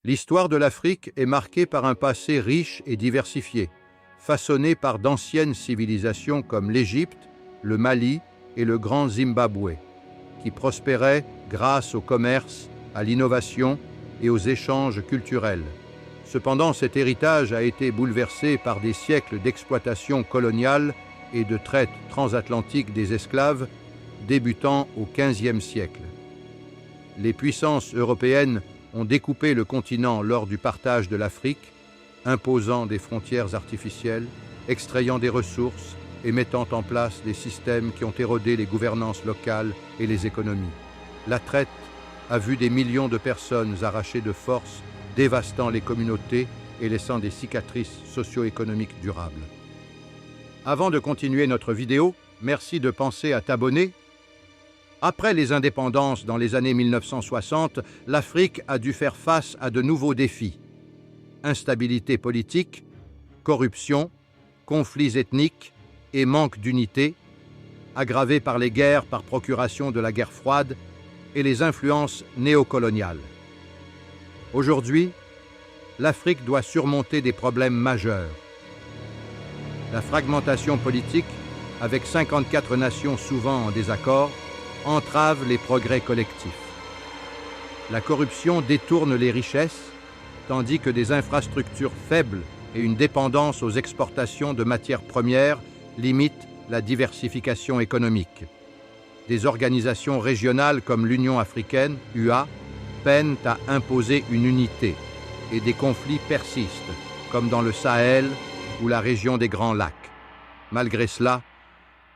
L'histoire de l'Afrique est marquée par un passé riche et diversifié, façonné par d'anciennes civilisations comme l'Égypte, le Mali et le Grand Zimbabwe, qui prospéraient grâce au commerce, à l'innovation et aux échanges culturels. Cependant, cet héritage a été bouleversé par des siècles d'exploitation coloniale et de traite transatlantique des esclaves, débutant au XVe siècle. Les puissances européennes ont découpé le continent lors du partage de l'Afrique, imposant des frontières artificielles, extrayant des ressources et mettant en place des systèmes qui ont érodé les gouvernances locales et les économies. La traite a vu des millions de personnes arrachées de force, dévastant les communautés et laissant des cicatrices socio-économiques durables. Avant de continuer notre vidéo, merci de penser à t'abonner. Après les indépendances dans les années 1960, l'Afrique a dû faire face à de nouveaux défis. Instabilité politique, corruption, conflits ethniques et manque d'unité, aggravés par les guerres par procuration de la guerre froide et les influences néocoloniales. Aujourd'hui, l'Afrique doit surmonter des problèmes majeurs. La fragmentation politique, avec 54 nations souvent en désaccord, entrave les progrès collectifs. La corruption détourne les richesses, tandis que des infrastructures faibles et une dépendance aux exportations de matières premières limitent la diversification économique. Des organisations régionales comme l'Union africaine, UA, peinent à imposer une unité et des conflits persistent, comme dans le Sahel ou la région des Grands Lacs. Malgré cela,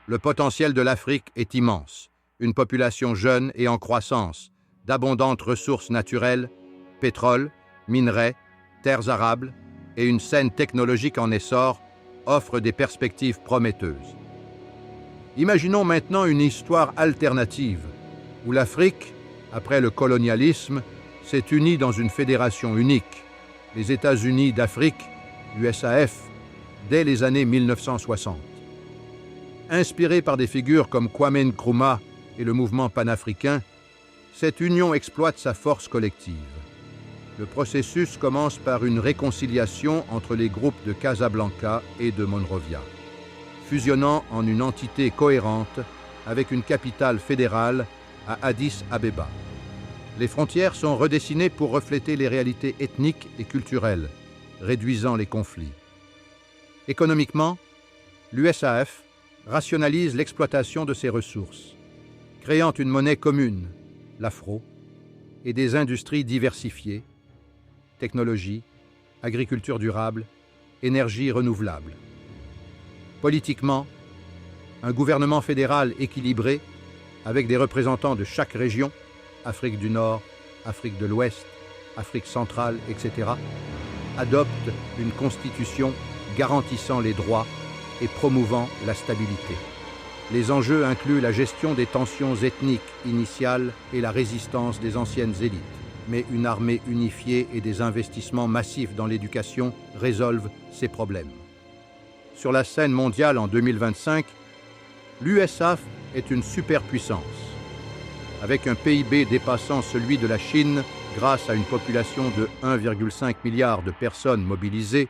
le potentiel de l'Afrique est immense. Une population jeune et en croissance, d'abondantes ressources naturelles, pétrole, minerais, terres arables et une scène technologique en essor offrent des perspectives prometteuses. Imaginons maintenant une histoire alternative, où l'Afrique, après le colonialisme, s'est unie dans une fédération unique, les États-Unis d'Afrique, USAF, dès les années 1960. Inspirée par des figures comme Kwame Nkrumah et le mouvement panafricain, cette union exploite sa force collective. Le processus commence par une réconciliation entre les groupes de Casablanca et de Monrovia, fusionnant en une entité cohérente avec une capitale fédérale à Addis Abeba. Les frontières sont redessinées pour refléter les réalités ethniques et culturelles, réduisant les conflits. Économiquement, l'USAF rationalise l'exploitation de ses ressources, créant une monnaie commune, l'afro, et des industries diversifiées, technologie, agriculture durable, énergie renouvelable. Politiquement, un gouvernement fédéral équilibré, avec des représentants de chaque région, Afrique du Nord, Afrique de l'Ouest, Afrique centrale, etc., adopte une constitution garantissant les droits et promouvant la stabilité. Les enjeux incluent la gestion des tensions ethniques initiales et la résistance des anciennes élites. Mais une armée unifiée et des investissements massifs dans l'éducation résolvent ces problèmes. Sur la scène mondiale en 2025, l'USAF est une superpuissance. Avec un PIB dépassant celui de la Chine grâce à une population de 1,5 milliard de personnes mobilisées,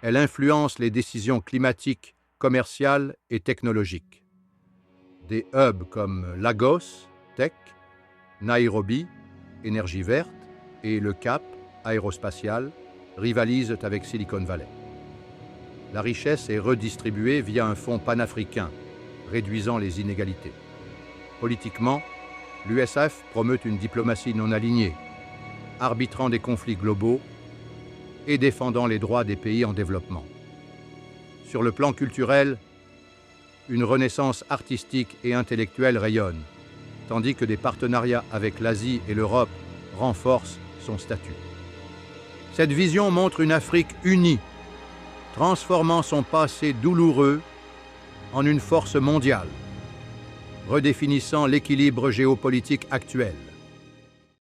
elle influence les décisions climatiques, commerciales et technologiques. Des hubs comme Lagos, Tech, Nairobi, Énergie verte, et le Cap, aérospatial, rivalisent avec Silicon Valley. La richesse est redistribuée via un fonds panafricain, réduisant les inégalités. Politiquement, l'USAF promeut une diplomatie non alignée, arbitrant des conflits globaux et défendant les droits des pays en développement. Sur le plan culturel, une renaissance artistique et intellectuelle rayonne, tandis que des partenariats avec l'Asie et l'Europe renforcent son statut. Cette vision montre une Afrique unie, transformant son passé douloureux en une force mondiale, redéfinissant l'équilibre géopolitique actuel.